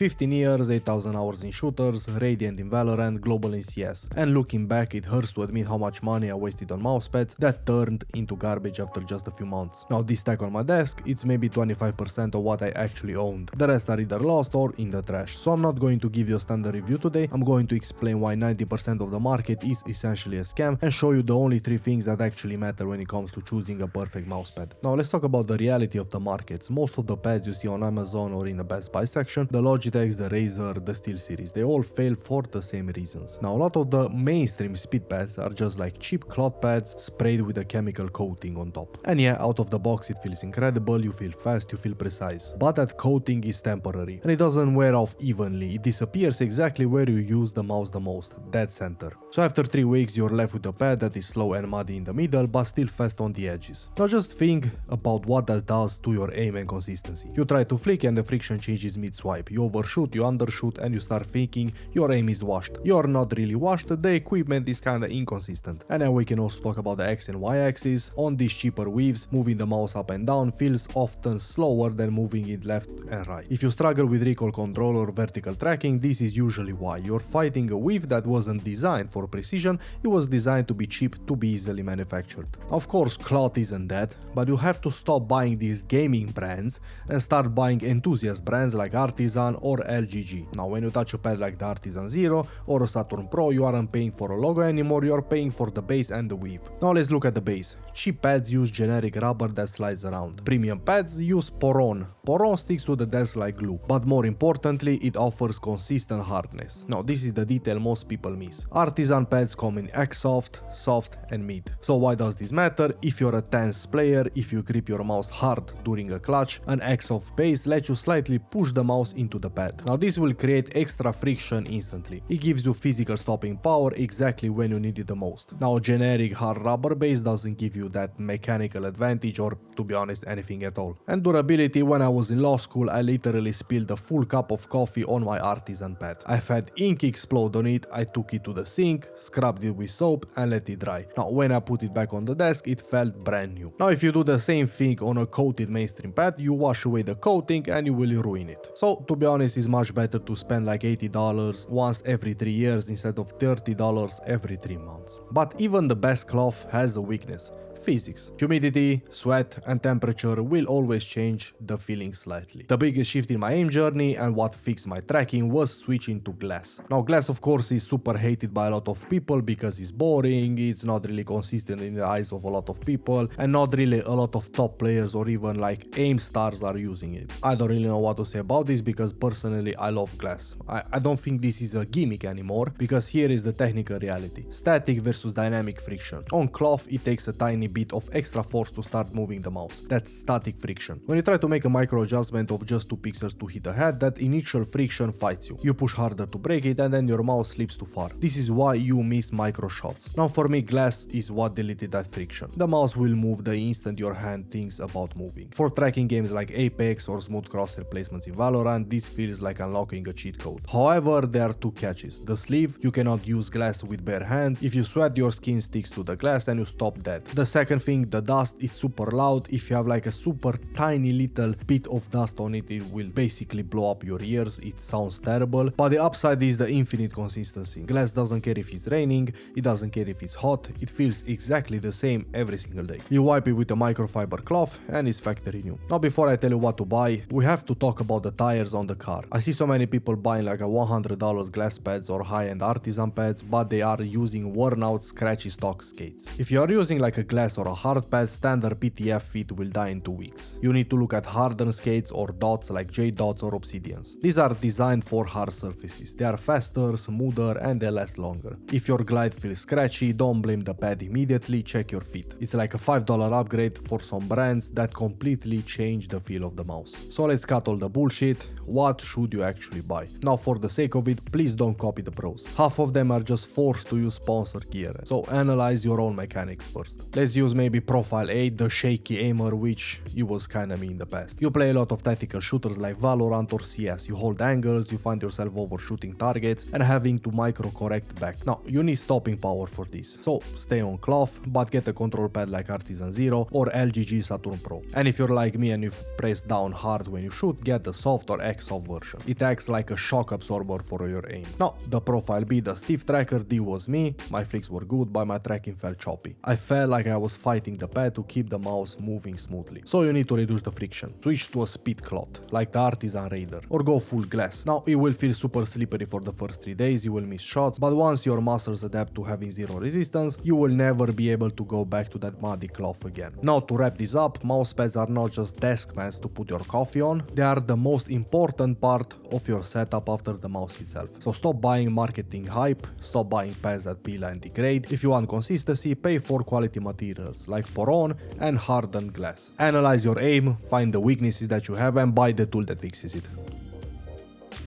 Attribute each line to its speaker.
Speaker 1: 15 years, 8,000 hours in shooters, Radiant in Valorant, Global in CS. And looking back, it hurts to admit how much money I wasted on mousepads that turned into garbage after just a few months. Now this stack on my desk, it's maybe 25% of what I actually owned. The rest are either lost or in the trash. So I'm not going to give you a standard review today, I'm going to explain why 90% of the market is essentially a scam and show you the only 3 things that actually matter when it comes to choosing a perfect mousepad. Now let's talk about the reality of the markets. Most of the pads you see on Amazon or in the Best Buy section, the Logitech, the Razer, the SteelSeries, they all fail for the same reasons. Now a lot of the mainstream speed pads are just like cheap cloth pads sprayed with a chemical coating on top. And yeah, out of the box it feels incredible, you feel fast, you feel precise. But that coating is temporary and it doesn't wear off evenly, it disappears exactly where you use the mouse the most, dead center. So after 3 weeks you're left with a pad that is slow and muddy in the middle but still fast on the edges. Now just think about what that does to your aim and consistency. You try to flick and the friction changes mid-swipe. You overshoot, you undershoot, and you start thinking your aim is washed. You're not really washed, the equipment is kinda inconsistent. And then we can also talk about the X and Y axis. On these cheaper weaves, moving the mouse up and down feels often slower than moving it left and right. If you struggle with recoil control or vertical tracking, this is usually why. You're fighting a weave that wasn't designed for precision, it was designed to be cheap, to be easily manufactured. Of course, cloth isn't that, but you have to stop buying these gaming brands and start buying enthusiast brands like Artisan or LGG. Now when you touch a pad like the Artisan Zero or a Saturn Pro, you aren't paying for a logo anymore, you're paying for the base and the weave. Now let's look at the base. Cheap pads use generic rubber that slides around. Premium pads use Poron. Poron sticks to the desk like glue. But more importantly, it offers consistent hardness. Now this is the detail most people miss. Artisan pads come in X-Soft, Soft and Mid. So why does this matter? If you're a tense player, if you grip your mouse hard during a clutch, an X-Soft base lets you slightly push the mouse into the pad. Now this will create extra friction instantly. It gives you physical stopping power exactly when you need it the most. Now a generic hard rubber base doesn't give you that mechanical advantage or, to be honest, anything at all. And durability, when I was in law school, I literally spilled a full cup of coffee on my Artisan pad. I've had ink explode on it, I took it to the sink, scrubbed it with soap and let it dry. Now when I put it back on the desk, it felt brand new. Now if you do the same thing on a coated mainstream pad, you wash away the coating and you will ruin it. So to be honest, it's much better to spend like $80 once every 3 years instead of $30 every 3 months. But even the best cloth has a weakness. Physics. Humidity, sweat and temperature will always change the feeling slightly. The biggest shift in my aim journey and what fixed my tracking was switching to glass. Now glass of course is super hated by a lot of people because it's boring, it's not really consistent in the eyes of a lot of people and not really a lot of top players or even like aim stars are using it. I don't really know what to say about this because personally I love glass. I don't think this is a gimmick anymore because here is the technical reality. Static versus dynamic friction. On cloth it takes a tiny bit of extra force to start moving the mouse. That's static friction. When you try to make a micro adjustment of just 2 pixels to hit a head, that initial friction fights you. You push harder to break it and then your mouse slips too far. This is why you miss micro shots. Now for me, glass is what deleted that friction. The mouse will move the instant your hand thinks about moving. For tracking games like Apex or smooth crosshair placements in Valorant, this feels like unlocking a cheat code. However, there are 2 catches. The sleeve, you cannot use glass with bare hands. If you sweat, your skin sticks to the glass and you stop dead. The second thing, the dust, it's super loud. If you have like a super tiny little bit of dust on it, it will basically blow up your ears. It sounds terrible. But the upside is the infinite consistency. Glass doesn't care if it's raining, it doesn't care if it's hot, it feels exactly the same every single day. You wipe it with a microfiber cloth and it's factory new. Now before I tell you what to buy, we have to talk about the tires on the car. I see so many people buying like a $100 glass pads or high-end Artisan pads, but they are using worn out scratchy stock skates. If you are using like a glass or a hard pad, standard PTF feet will die in 2 weeks. You need to look at hardened skates or dots like J-dots or obsidians. These are designed for hard surfaces. They are faster, smoother and they last longer. If your glide feels scratchy, don't blame the pad immediately, check your feet. It's like a $5 upgrade for some brands that completely change the feel of the mouse. So let's cut all the bullshit. What should you actually buy? Now for the sake of it, please don't copy the pros. Half of them are just forced to use sponsored gear. So analyze your own mechanics first. Let's use maybe Profile 8, the shaky aimer, which it was kinda me in the past. You play a lot of tactical shooters like Valorant or CS. You hold angles, you find yourself overshooting targets and having to micro-correct back. Now, you need stopping power for this, so stay on cloth, but get a control pad like Artisan Zero or LGG Saturn Pro. And if you're like me and you press down hard when you shoot, get the soft or X-Soft version. It acts like a shock absorber for your aim. Now, the Profile B, the stiff tracker, this was me. My flicks were good, but my tracking felt choppy. I felt like I was fighting the pad to keep the mouse moving smoothly. So you need to reduce the friction. Switch to a speed cloth, like the Artisan Raider, or go full glass. Now, it will feel super slippery for the first 3 days, you will miss shots, but once your muscles adapt to having zero resistance, you will never be able to go back to that muddy cloth again. Now, to wrap this up, mouse pads are not just desk mats to put your coffee on, they are the most important part of your setup after the mouse itself. So stop buying marketing hype, stop buying pads that peel and degrade. If you want consistency, pay for quality materials like Poron and hardened glass. Analyze your aim, find the weaknesses that you have and buy the tool that fixes it.